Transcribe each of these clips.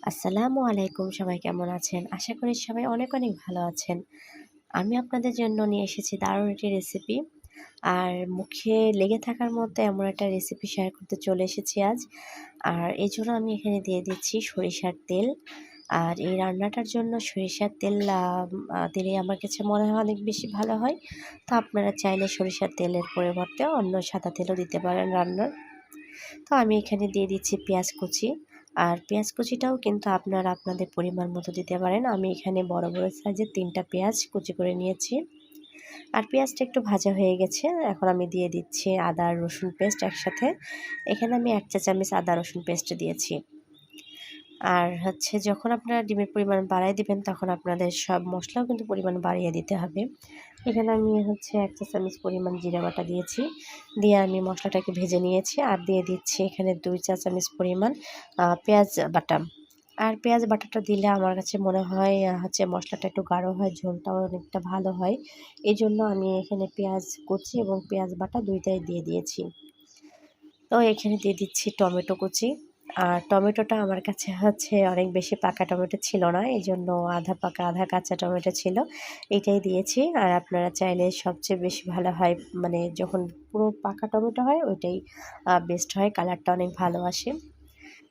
আসসালামু আলাইকুম, সবাই কেমন আছেন? আশা করি সবাই অনেক অনেক ভালো আছেন। আমি আপনাদের জন্য নিয়ে এসেছি দারুণ একটি রেসিপি। আর মুখে লেগে থাকার মতো এমন একটা রেসিপি শেয়ার করতে চলে এসেছি আজ। আর এজন্য আমি এখানে দিয়ে দিচ্ছি সরিষার তেল। আর এই রান্নাটার জন্য সরিষার তেল দিলে আমার কাছে মনে হয় অনেক বেশি ভালো হয়। তো আপনারা চাইলে সরিষার তেলের পরিবর্তে অন্য সাদা তেলও দিতে পারেন রান্নার। তো আমি এখানে দিয়ে দিচ্ছি পেঁয়াজ কুচি। আর পেঁয়াজ কুচিটাও কিন্তু আপনারা আপনাদের পরিমাণ মতো দিতে পারেন। আমি এখানে বড় বড় সাইজের 3টা পেঁয়াজ কুচি করে নিয়েছি। আর পেঁয়াজটা একটু ভাজা হয়ে গেছে। এখন আমি দিয়ে দিচ্ছি আদা আর রসুন পেস্ট একসাথে। এখানে আমি 1 চা চামচ আদা রসুন পেস্ট দিয়েছি। আর যখন আপনারা ডিমের পরিমাণ বাড়ায় দিবেন তখন আপনাদের সব মশলাও কিন্তু পরিমাণ বাড়িয়ে দিতে হবে। এখানে আমি 1 চা চামচ পরিমাণ জিরা বাটা দিয়েছি। দিয়ে আমি মশলাটাকে ভেজে নিয়েছি। আর দিয়ে দিচ্ছি এখানে 2 চা চামচ পরিমাণ পেঁয়াজ বাটা। আর পেঁয়াজ বাটাটা দিলে আমার কাছে মনে হয় মশলাটা একটু গাঢ় হয়, ঝোলটাও অনেকটা ভালো হয়। এজন্য আমি এখানে পেঁয়াজ কুচি এবং পেঁয়াজ বাটা 2টাই দিয়ে দিয়েছি। তো এখানে দিয়ে দিচ্ছি টমেটো কুচি। আর টমেটোটা আমার কাছে অনেক বেশি পাকা টমেটো ছিল না। এজন্য আধা পাকা আধা কাঁচা টমেটো ছিল। এটাই দিয়েছি। আর আপনারা চাইলে সবচেয়ে বেশি ভালো হয় মানে যখন পুরো পাকা টমেটো হয় ওইটাই বেস্ট হয়, কালারটা অনেক ভালো আসে।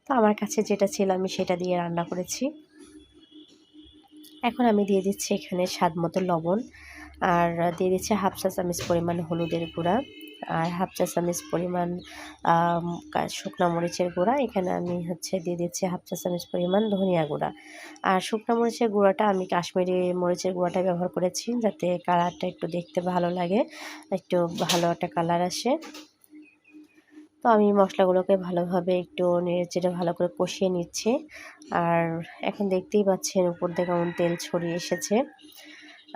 তো আমার কাছে যেটা ছিল আমি সেটা দিয়ে রান্না করেছি। এখন আমি দিয়ে দিচ্ছি এখানে স্বাদ মতো লবণ। আর দিয়ে দিচ্ছি 1/2 চা চামচ পরিমাণ হলুদের গুঁড়া। আর 1/2 চা চামচ পরিমাণ শুকনো মরিচের গুঁড়া। এখানে আমি দিয়ে দিচ্ছি 1/2 চা চামচ পরিমাণ ধনিয়া গুঁড়া। আর শুকনো মরিচের গুঁড়াটা আমি কাশ্মীরি মরিচের গুঁড়াটা ব্যবহার করেছি, যাতে কালারটা একটু দেখতে ভালো লাগে, একটু ভালো একটা কালার আসে। তো আমি মশলাগুলোকে ভালোভাবে একটু নেড়েচেড়ে ভালো করে কষিয়ে নিচ্ছি। আর এখন দেখতেই পাচ্ছেন উপর দিয়ে কেমন তেল ছড়িয়ে এসেছে।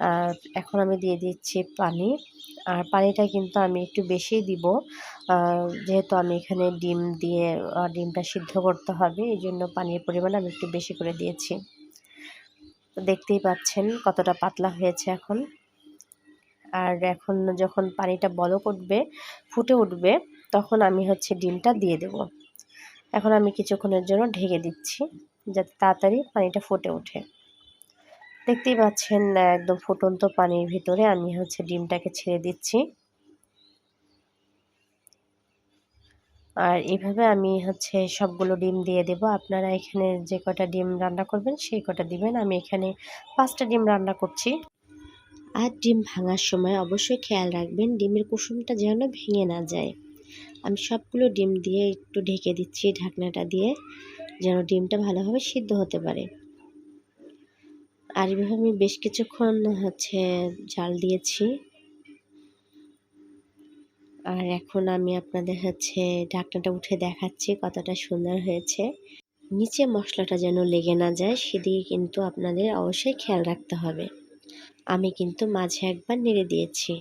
আর এখন আমি দিয়ে দিচ্ছি পানি। আর পানিটা কিন্তু আমি একটু বেশিই দিব, যেহেতু আমি এখানে ডিম দিয়ে ডিমটা সিদ্ধ করতে হবে, এই জন্য পানির পরিমাণ আমি একটু বেশি করে দিয়েছি। তো দেখতেই পাচ্ছেন কতটা পাতলা হয়েছে এখন। আর এখন যখন পানিটা বলক উঠবে, ফুটে উঠবে, তখন আমি ডিমটা দিয়ে দেব। এখন আমি কিছুক্ষণের জন্য ঢেকে দিচ্ছি, যাতে তাড়াতাড়ি পানিটা ফুটে ওঠে। দেখতেই পাচ্ছেন একদম ফুটন্ত পানির ভিতরে আমি ডিমটাকে ছেড়ে দিচ্ছি। আর এভাবে আমি সবগুলো ডিম দিয়ে দেব। আপনারা এখানে যে কটা ডিম রান্না করবেন সেই কটা দিবেন। আমি এখানে 5টা ডিম রান্না করছি। আর ডিম ভাঙার সময় অবশ্যই খেয়াল রাখবেন ডিমের কুসুমটা যেন ভেঙে না যায়। আমি সবগুলো ডিম দিয়ে একটু ঢেকে দিচ্ছি ঢাকনাটা দিয়ে, যেন ডিমটা ভালোভাবে সিদ্ধ হতে পারে। আর এভাবে আমি বেশ কিছুক্ষণ জাল দিয়েছি। আর এখন আমি আপনাদের ঢাকনাটা উঠে দেখাচ্ছি কতটা সুন্দর হয়েছে। নিচে মশলাটা যেন লেগে না যায় সেদিকে কিন্তু আপনাদের অবশ্যই খেয়াল রাখতে হবে। আমি কিন্তু মাঝে একবার নেড়ে দিয়েছি।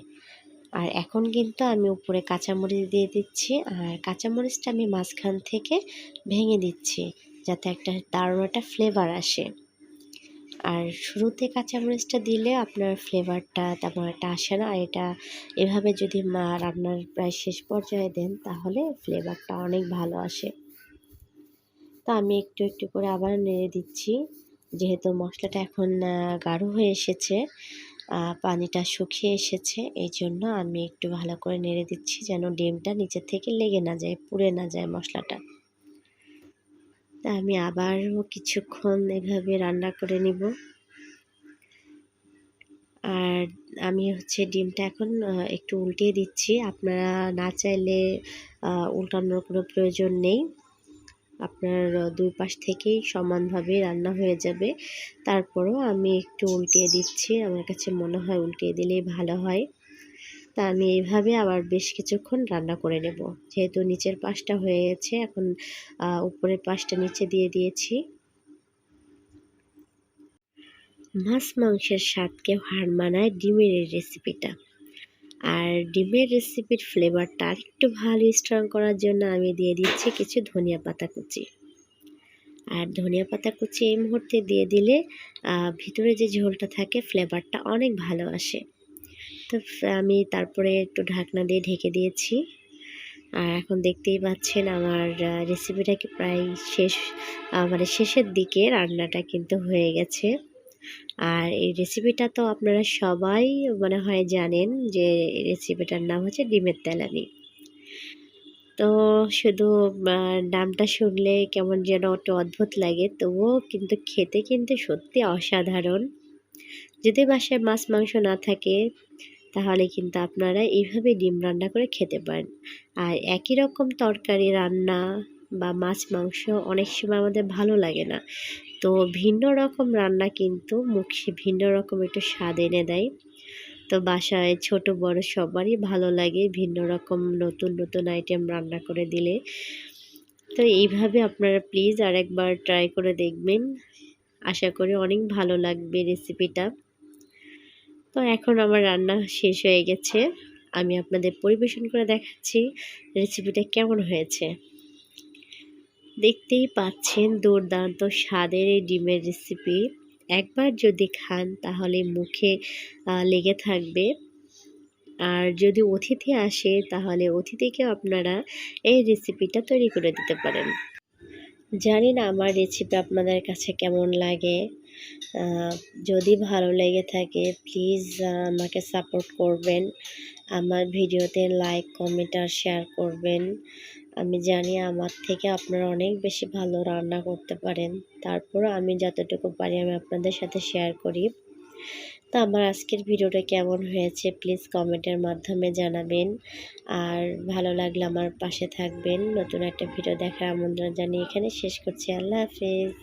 আর এখন কিন্তু আমি উপরে কাঁচামরিচ দিয়ে দিচ্ছি। আর কাঁচামরিচটা আমি মাঝখান থেকে ভেঙে দিচ্ছি, যাতে একটা দারুণ একটা ফ্লেভার আসে। আর শুরুতে কাঁচামরিচটা দিলে আপনার ফ্লেভারটা তেমন একটা আসে না। আর এটা এভাবে যদি রান্নার প্রায় শেষ পর্যায়ে দেন তাহলে ফ্লেভারটা অনেক ভালো আসে। তো আমি একটু একটু করে আবার নেড়ে দিচ্ছি, যেহেতু মশলাটা এখন গাঢ় হয়ে এসেছে, পানিটা শুকিয়ে এসেছে, এই জন্য আমি একটু ভালো করে নেড়ে দিচ্ছি যেন ডিমটা নিচে থেকে লেগে না যায়, পুড়ে না যায় মশলাটা। তা আমি আবারও কিছুক্ষণ এভাবে রান্না করে নিব। আর আমি ডিমটা এখন একটু উল্টিয়ে দিচ্ছি। আপনারা না চাইলে উল্টানোর কোনো প্রয়োজন নেই। আপনার 2 পাশ থেকেই সমানভাবে রান্না হয়ে যাবে। তারপরেও আমি একটু উল্টিয়ে দিচ্ছি। আমার কাছে মনে হয় উল্টিয়ে দিলেই ভালো হয়। তা আমি এইভাবে আবার বেশ কিছুক্ষণ রান্না করে নেব। যেহেতু নিচের পাশটা হয়ে গেছে, এখন উপরের পাশটা নিচে দিয়ে দিয়েছি। মাছ মাংসের স্বাদকে হার মানায় ডিমের এই রেসিপিটা। আর ডিমের রেসিপির ফ্লেভারটা আরেকটু ভালো স্ট্রং করার জন্য আমি দিয়ে দিচ্ছি কিছু ধনিয়া পাতা কুচি। আর ধনিয়া পাতা কুচি এই মুহূর্তে দিয়ে দিলে ভিতরে যে ঝোলটা থাকে ফ্লেভারটা অনেক ভালো আসে। তো আমি তারপরে একটু ঢাকনা দিয়ে ঢেকে দিয়েছি। আর এখন দেখতেই পাচ্ছেন আমার রেসিপিটা কি প্রায় শেষ, মানে শেষের দিকে রান্নাটা কিন্তু হয়ে গেছে। আর এই রেসিপিটা তো আপনারা সবাই মনে হয় জানেন যে রেসিপিটার নাম হচ্ছে ডিমের তেলানি। তো শুধু নামটা শুনলে কেমন যেন একটু অদ্ভুত লাগে, তবুও কিন্তু খেতে কিন্তু সত্যি অসাধারণ। যদি বাসায় মাছ মাংস না থাকে তাহলে কিন্তু আপনারা এইভাবে ডিম রান্না করে খেতে পারেন। আর একই রকম তরকারি রান্না বা মাছ মাংস অনেক সময় আমাদের ভালো লাগে না, তো ভিন্ন রকম রান্না কিন্তু মুখে ভিন্ন রকম একটু স্বাদ এনে দেয়। তো বাসায় ছোট বড় সবারই ভালো লাগে ভিন্ন রকম নতুন নতুন আইটেম রান্না করে দিলে। তো এইভাবে আপনারা প্লিজ আরেকবার ট্রাই করে দেখবেন, আশা করি অনেক ভালো লাগবে রেসিপিটা। তো এখন আমার রান্না শেষ হয়ে গেছে, আমি আপনাদের পরিবেশন করে দেখাচ্ছি রেসিপিটা কেমন হয়েছে। দেখতেই পাচ্ছেন দুর্দান্ত স্বাদের এই ডিমের রেসিপি। একবার যদি খান তাহলে মুখে লেগে থাকবে। আর যদি অতিথি আসে তাহলে অতিথিকেও আপনারা এই রেসিপিটা তৈরি করে দিতে পারেন। জানি না আমার রেসিপি আপনাদের কাছে কেমন লাগে। যদি ভালো লেগে থাকে প্লিজ আমাকে সাপোর্ট করবেন, আমার ভিডিওতে লাইক কমেন্ট আর শেয়ার করবেন। আমি জানি আমার থেকে আপনারা অনেক বেশি ভালো রান্না করতে পারেন, তারপরও আমি যতটুকু পারি আমি আপনাদের সাথে শেয়ার করি। তো আমার আজকের ভিডিওটা কেমন হয়েছে প্লিজ কমেন্টের মাধ্যমে জানাবেন। আর ভালো লাগলে আমার পাশে থাকবেন। নতুন একটা ভিডিও দেখার আমন্ত্রণ জানিয়ে এখানে শেষ করছি। আল্লাহ হাফেজ।